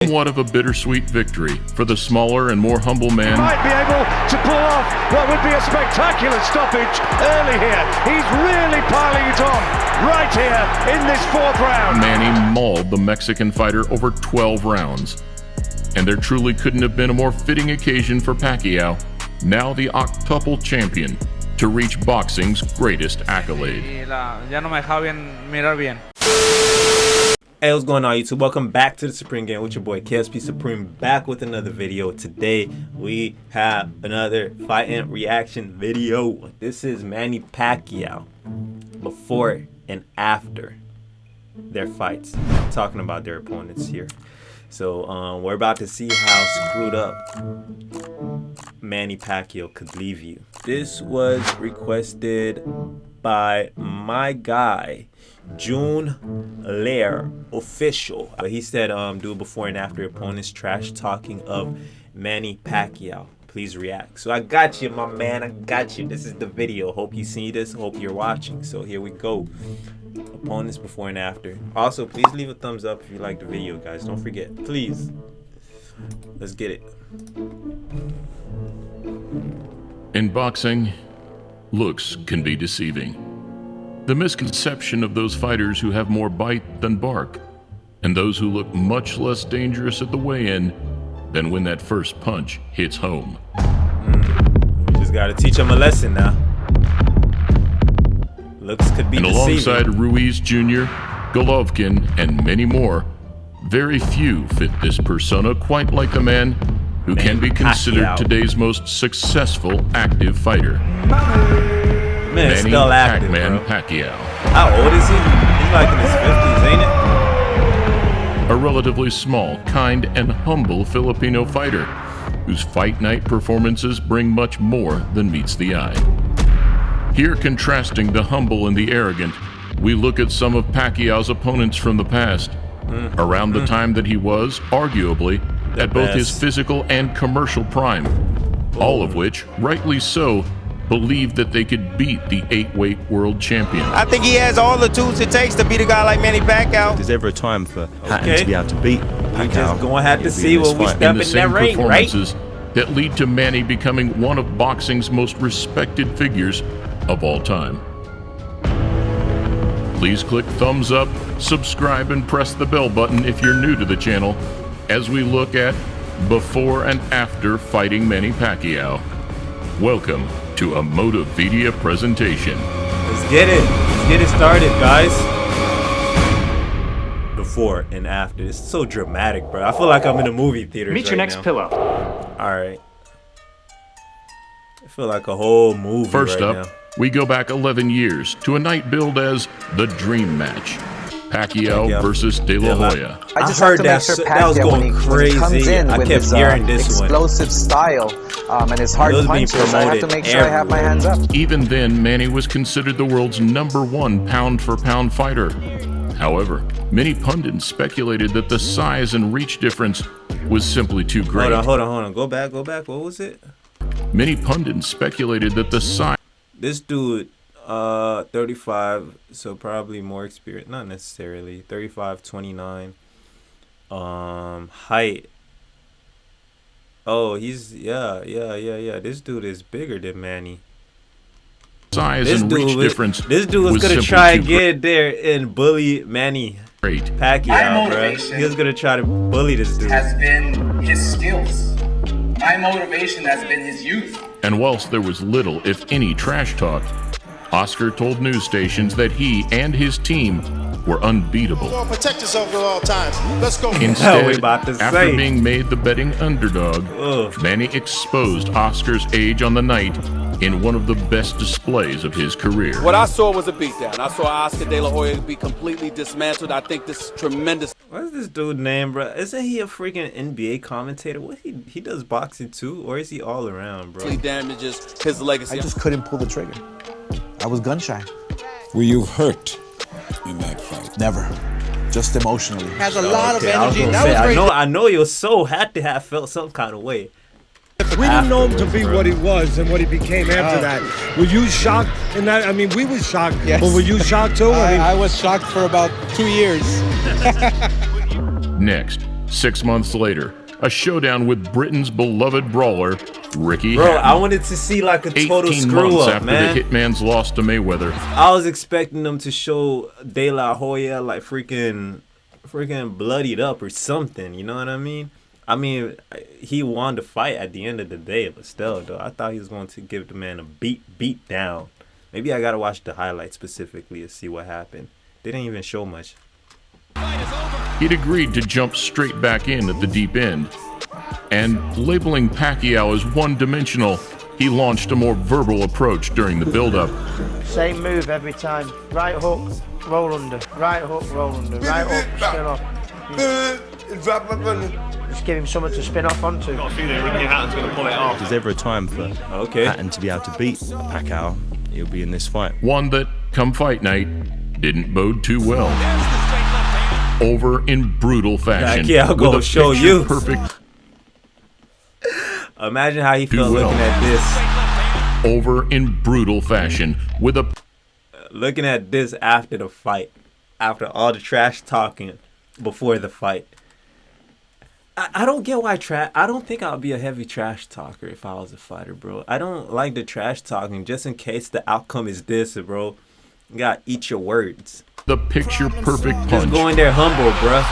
Somewhat of a bittersweet victory for the smaller and more humble man. Might be able to pull off what would be a spectacular stoppage early here. He's really piling it on right here in this fourth round. Manny mauled the Mexican fighter over 12 rounds. And there truly couldn't have been a more fitting occasion for Pacquiao, now the octuple champion, to reach boxing's greatest accolade. Hey, what's going on, YouTube? Welcome back to the Supreme Game with your boy KSP Supreme, back with another video. Today we have another fight and reaction video. This is Manny Pacquiao before and after their fights, talking about their opponents here. So we're about to see how screwed up Manny Pacquiao could leave you. This was requested by my guy June Lair official. He said do before and after opponents trash talking of Manny Pacquiao. Please react. So I got you, my man. I got you. This is the video. Hope you see this. Hope you're watching. So here we go. Opponents before and after. Also, please leave a thumbs up if you like the video, guys. Don't forget, please. Let's get it. In boxing, looks can be deceiving. The misconception of those fighters who have more bite than bark, and those who look much less dangerous at the weigh-in than when that first punch hits home. We just gotta teach them a lesson now. Looks could be and deceiving. Alongside Ruiz Jr., Golovkin, and many more, very few fit this persona quite like the man who can be considered Pacquiao. Today's most successful active fighter. Man, Manny still active, Pac-Man bro. Pacquiao. How old is he? He's like in his 50s, ain't it? A relatively small, kind, and humble Filipino fighter whose fight night performances bring much more than meets the eye. Here, contrasting the humble and the arrogant, we look at some of Pacquiao's opponents from the past, around the time that he was, arguably, at both his physical and commercial prime, all of which, rightly so, believed that they could beat the 8-weight world champion. I think he has all the tools it takes to beat a guy like Manny Pacquiao. There's ever a time for Hatton to be able to beat Pacquiao. We just gonna have to see when we step In in the that same ring, right? performances that lead to Manny becoming one of boxing's most respected figures of all time. Please click thumbs up, subscribe, and press the bell button if you're new to the channel as we look at before and after fighting Manny Pacquiao. Welcome to a Motivedia presentation. Let's get it. Let's get it started, guys. Before and after. It's so dramatic, bro. I feel like I'm in a movie theater. Meet your next pillow. Alright. I feel like a whole movie First right up, now. we go back 11 years to a night billed as the Dream Match. Pacquiao versus De La Hoya. I just heard have to make that sure that was Pacquiao, going when he crazy. comes in I with kept his hearing this one. explosive style and his hard It was being punches, I have to promoted make sure I have my hands up. Even then, Manny was considered the world's #1 pound-for-pound fighter. However, many pundits speculated that the size and reach difference was simply too great. Hold on. Go back. What was it? Many pundits speculated that the size... This dude, 35, so probably more experienced. Not necessarily. 35, 29. Height. Oh, he's yeah. This dude is bigger than Manny. Size and reach difference. This dude was gonna simply try too and get there and bully Manny great. Pacquiao, bro. He was gonna try to bully this dude. Has been his skills. My motivation has been his youth. And whilst there was little, if any, trash talk, Oscar told news stations that he and his team were unbeatable. Protect yourself at all times. Let's go. Instead, after being made the betting underdog, Manny exposed Oscar's age on the night in one of the best displays of his career. What I saw was a beatdown. I saw Oscar De La Hoya be completely dismantled. I think this is tremendous. What's this dude's name, bro? Isn't he a freaking NBA commentator? What he does boxing too, or is he all around, bro? He damages his legacy. I just couldn't pull the trigger. I was gun shy. Were you hurt in that fight? Never. Just emotionally. Has a lot of energy. I know your soul had to have felt some kind of way. We didn't know him to be what he was and what he became after that. Were you shocked in that? I mean, we were shocked. Yes. But were you shocked too? I was shocked for about 2 years. Next, 6 months later, a showdown with Britain's beloved brawler, Ricky Bro, Hatton. I wanted to see like a total 18 screw months up, after man. the Hitman's loss to Mayweather. I was expecting them to show De La Hoya like freaking bloodied up or something. You know what I mean? I mean, he won the fight at the end of the day, but still, though, I thought he was going to give the man a beat down. Maybe I gotta watch the highlights specifically to see what happened. They didn't even show much. He'd agreed to jump straight back in at the deep end. And labeling Pacquiao as one-dimensional, he launched a more verbal approach during the build-up. Same move every time. Right hook, roll under. Right hook, roll under. Right hook, spin off. Just give him something to spin off onto. If there's ever a time for Hatton to be able to beat Pacquiao, he'll be in this fight. One that, come fight night, didn't bode too well. Over in brutal fashion. Pacquiao gonna show you. Perfect. Imagine how he felt looking at this. Over in brutal fashion with a... Looking at this after the fight. After all the trash talking before the fight. I don't get why I don't think I'll be a heavy trash talker if I was a fighter, bro. I don't like the trash talking just in case the outcome is this, bro. You gotta eat your words. The picture-perfect punch. Just go in there humble, bro.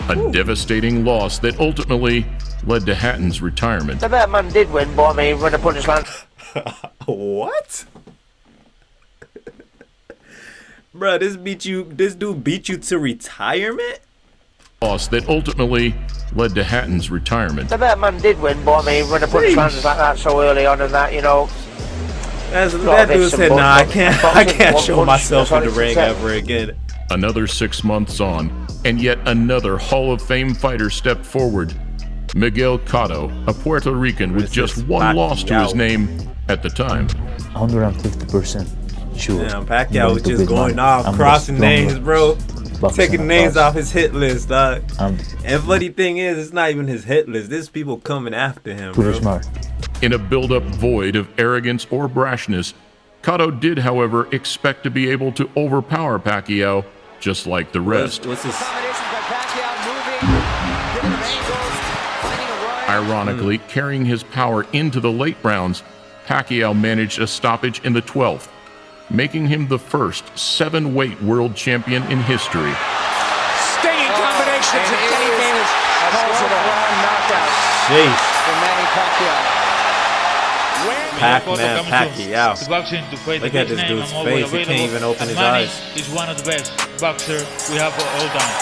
A devastating loss that ultimately led to Hatton's retirement. So that man did win, but I mean, when the punch land. What? Bro, this dude beat you to retirement? Loss that ultimately led to Hatton's retirement. So that man did win, but I mean, when the punch lands like that so early on and that, you know. That dude said, nah, I can't show myself in the ring ever again. Another 6 months on, and yet another Hall of Fame fighter stepped forward. Miguel Cotto, a Puerto Rican with just one loss to his name at the time. 150% sure. Damn, Pacquiao was just going off, crossing names, bro. Taking names off his hit list, dog. And funny thing is, it's not even his hit list. There's people coming after him, bro. Smart. In a build-up void of arrogance or brashness, Cotto did, however, expect to be able to overpower Pacquiao just like the rest. What's this? Ironically, carrying his power into the late rounds, Pacquiao managed a stoppage in the 12th, making him the first 7-weight world champion in history. Stinging combinations of Kenny Gaines calls it a round knockout for Manny Pacquiao. Pac-Man Pacquiao. Look at this dude's face. He can't even open his eyes. He's one of the best boxers we have all time.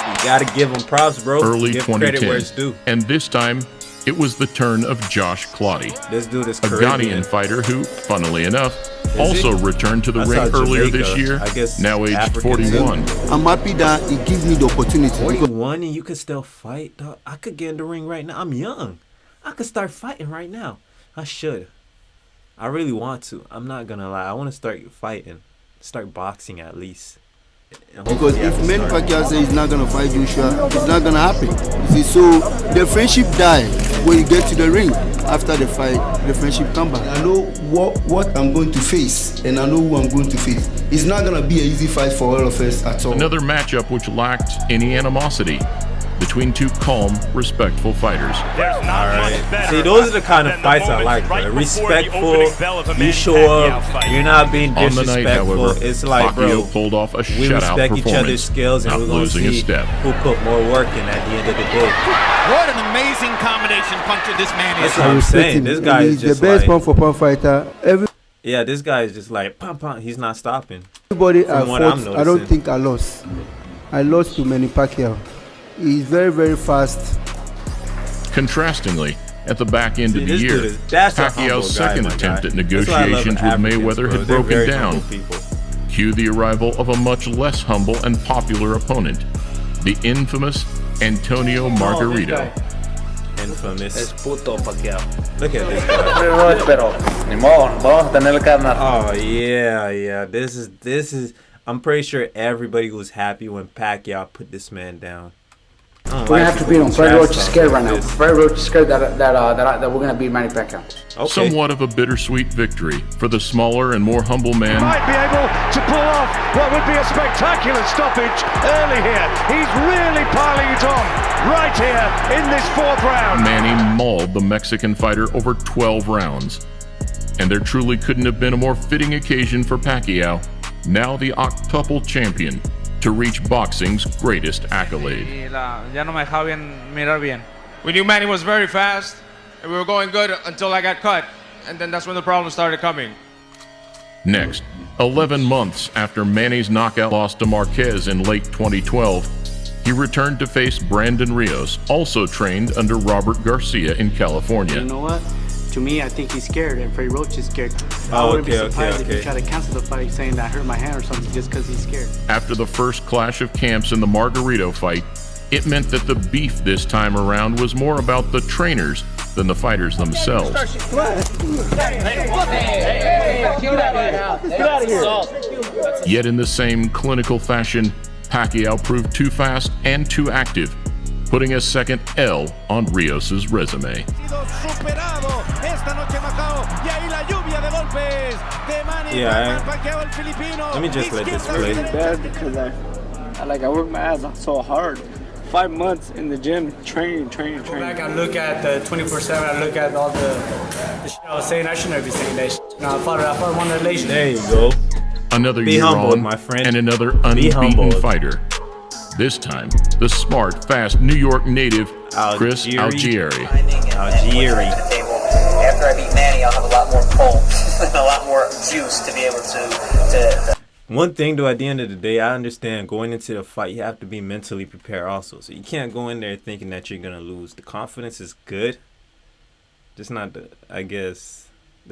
You gotta give him props, bro. Early give 2010, credit where it's due. And this time, it was the turn of Josh Clottey. This dude is a Ghanaian fighter who, funnily enough, also returned to the ring earlier this year, now aged 41. I'm happy that it gives me the opportunity. 41 and you can still fight, dog. I could get in the ring right now. I'm young. I could start fighting right now. I should. I really want to. I'm not gonna lie. I want to start fighting. Start boxing at least. Because if Manny Pacquiao says he's not gonna fight Joshua, it's not gonna happen. You see, so the friendship dies when you get to the ring. After the fight, the friendship come back. I know what I'm going to face, and I know who I'm going to face. It's not gonna be an easy fight for all of us at all. Another matchup which lacked any animosity between two calm, respectful fighters. See, those are the kind of fights I like, bro. Respectful, you show up, you're not being disrespectful. On the night, however, it's like, bro, Pacquiao pulled off a we respect each other's skills, and we're going to see who put more work in at the end of the day. What an amazing combination puncher this man is. That's what I'm saying. This guy is just the best like, pound for pound fighter. Yeah, this guy is just like, pump, pump. He's not stopping. Everybody I fought, I don't think I lost. I lost to Manny Pacquiao. He's very, very fast. Contrastingly, at the back end of the year, Pacquiao's second attempt at negotiations with Mayweather had broken down. Cue the arrival of a much less humble and popular opponent, the infamous Antonio Margarito. Infamous. Puto Pacquiao. Look at this guy. Oh yeah. This is. I'm pretty sure everybody was happy when Pacquiao put this man down. We're gonna have to beat him. Freddie Roach is scared right now. Freddie Roach is scared that we're gonna beat Manny Pacquiao. Okay. Somewhat of a bittersweet victory for the smaller and more humble man. Might be able to pull off what would be a spectacular stoppage early here. He's really piling it on right here in this 4th round. Manny mauled the Mexican fighter over 12 rounds. And there truly couldn't have been a more fitting occasion for Pacquiao, now the octuple champion, to reach boxing's greatest accolade. We knew Manny was very fast, and we were going good until I got cut, and then that's when the problems started coming. Next, 11 months after Manny's knockout loss to Marquez in late 2012, he returned to face Brandon Rios, also trained under Robert Garcia in California. You know what? To me, I think he's scared, and Freddie Roach is scared. I wouldn't be surprised if he tried to cancel the fight, saying that I hurt my hand or something just because he's scared. After the first clash of camps in the Margarito fight, it meant that the beef this time around was more about the trainers than the fighters themselves. Yet in the same clinical fashion, Pacquiao proved too fast and too active, putting a second L on Rios' resume. Yeah, let me just let this play. Bad because I work my ass off so hard. 5 months in the gym, training. Back, I look at the 24/7. I look at all the shit I was saying. I shouldn't be saying that shit. No, I fought one relation. There you go. Another Be year humble, on, my friend. and another unbeaten fighter. This time, the smart, fast New York native, Chris Algieri. After I beat Manny, I'll have a lot more pull and a lot more juice to be able to. One thing, though, at the end of the day, I understand going into the fight, you have to be mentally prepared also. So you can't go in there thinking that you're going to lose. The confidence is good. Just not, the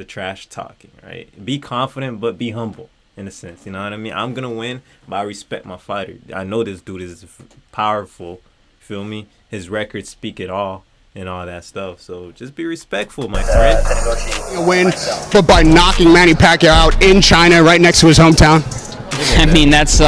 trash talking, right? Be confident, but be humble. In a sense, you know what I mean? I'm gonna win, but I respect my fighter. I know this dude is powerful, feel me? His records speak it all and all that stuff. So just be respectful, my friend. Win, but by knocking Manny Pacquiao out in China, right next to his hometown. I mean, that's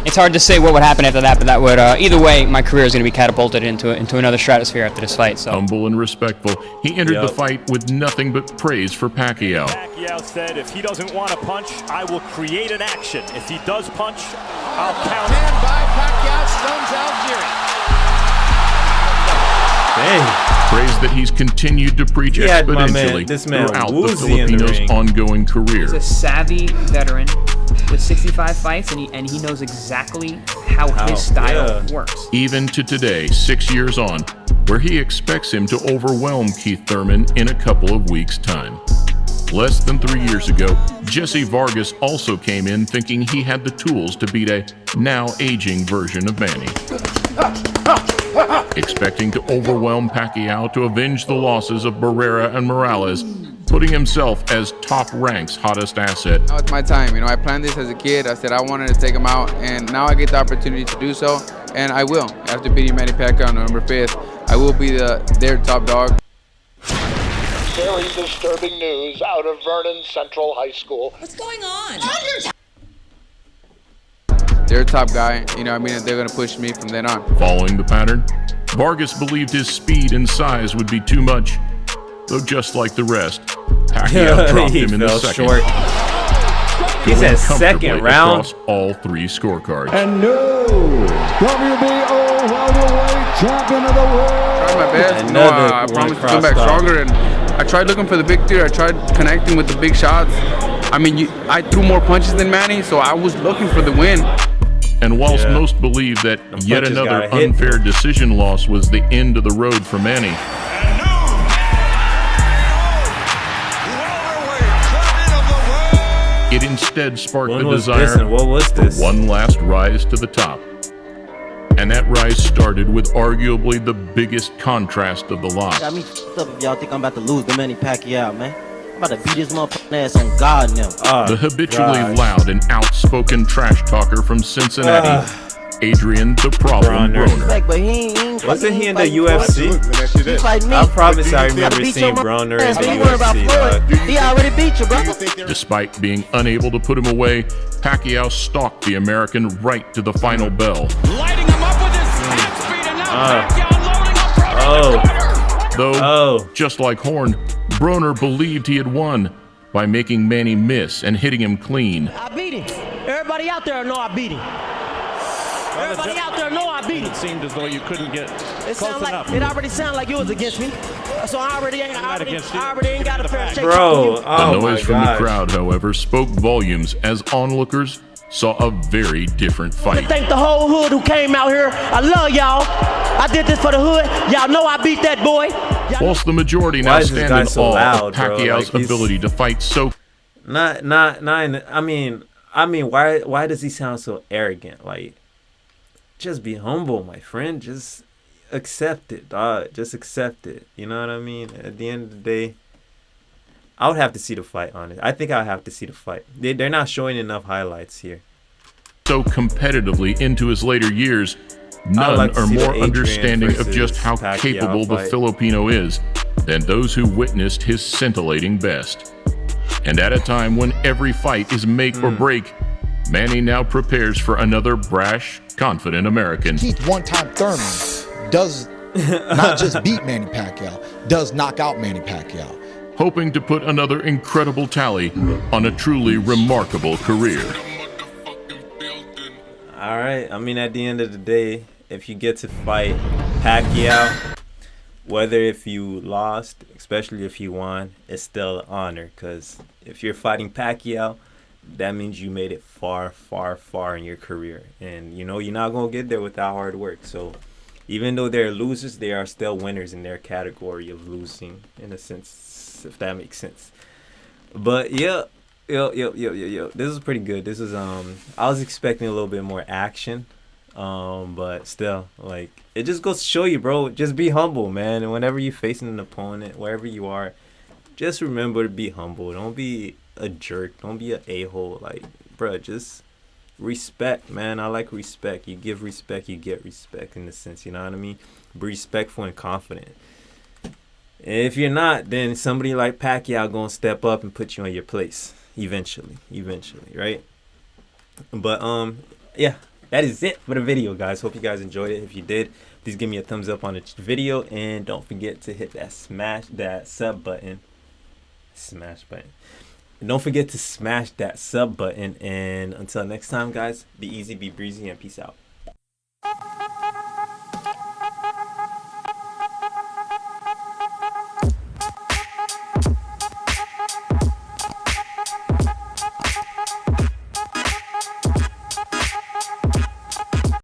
it's hard to say what would happen after that, but that would either way, my career is going to be catapulted into another stratosphere after this fight. So humble and respectful, he entered the fight with nothing but praise for Pacquiao. Pacquiao said, "If he doesn't want to punch, I will create an action. If he does punch, I'll count." 10 by Pacquiao stuns Algieri. Praise that he's continued to preach exponentially throughout the Filipino's ongoing career. He's a savvy veteran with 65 fights, and he knows exactly how his style works. Even to today, 6 years on, where he expects him to overwhelm Keith Thurman in a couple of weeks' time. Less than 3 years ago, Jesse Vargas also came in thinking he had the tools to beat a now aging version of Manny. Expecting to overwhelm Pacquiao to avenge the losses of Barrera and Morales, putting himself as top rank's hottest asset. Now it's my time. I planned this as a kid. I said I wanted to take him out, and now I get the opportunity to do so, and I will. After beating Manny Pacquiao on November 5th, I will be their top dog. Very disturbing news out of Vernon Central High School. What's going on? They're top guy. They're going to push me from then on. Following the pattern, Vargas believed his speed and size would be too much, though just like the rest, Pacquiao dropped him in the second. He said second round across all 3 scorecards. And new WBO welterweight champion of the world. I tried my best. I promised to come back stronger, and I tried looking for the victory. I tried connecting with the big shots. I threw more punches than Manny, so I was looking for the win. And whilst most believe that yet another unfair decision loss was the end of the road for Manny, it instead sparked the desire for one last rise to the top. And that rise started with arguably the biggest contrast of the lot. Got me f***ed up if y'all think I'm about to lose the Manny Pacquiao, man. I'm about to beat his motherfucking ass on God now. The habitually loud and outspoken trash talker from Cincinnati, Adrian the Problem Broner. Wasn't he in the UFC? I promise I remember seeing Broner in the UFC. He already beat you, bro. Despite being unable to put him away, Pacquiao stalked the American right to the final bell. Lighting him up with his half speed and now Though, just like Horn, Broner believed he had won by making Manny miss and hitting him clean. I beat him. Everybody out there know I beat him. Everybody out there know I beat him. It seemed as though you couldn't get it close enough. It already sounded like you was against me. So I already ain't got a fair shake. The noise from the crowd, however, spoke volumes as onlookers saw a very different fight. I thank the whole hood who came out here. I love y'all. I did this for the hood. Y'all know I beat that boy. Whilst the majority now stand in awe of Pacquiao's ability to fight so. I mean, why does he sound so arrogant? Like, just be humble, my friend. Just accept it, dog. Just accept it. You know what I mean? At the end of the day, I would have to see the fight on it. I think I'll have to see the fight. They're not showing enough highlights here. So competitively into his later years, none are more understanding of just how capable the Filipino is than those who witnessed his scintillating best. And at a time when every fight is make or break, Manny now prepares for another brash, confident American. Keith One-Time Thurman does not just beat Manny Pacquiao, does knock out Manny Pacquiao. Hoping to put another incredible tally on a truly remarkable career. All right. I mean, at the end of the day, if you get to fight Pacquiao, whether if you lost, especially if you won, it's still an honor. Because if you're fighting Pacquiao, that means you made it far, far, far in your career. And, you know, you're not going to get there without hard work. So even though they're losers, they are still winners in their category of losing, in a sense, if that makes sense. But, yeah. Yo. This is pretty good. This is, I was expecting a little bit more action. But still, like, it just goes to show you, bro, just be humble, man. And whenever you're facing an opponent, wherever you are, just remember to be humble. Don't be a jerk. Don't be an a-hole. Like, bro, just respect, man. I like respect. You give respect, you get respect, in a sense, you know what I mean? Be respectful and confident. If you're not, then somebody like Pacquiao gonna step up and put you on your place eventually, right? But yeah, that is it for the video, guys. Hope you guys enjoyed it. If you did, please give me a thumbs up on the video, and don't forget to hit that sub button. And don't forget to smash that sub button. And until next time, guys, be easy, be breezy, and peace out.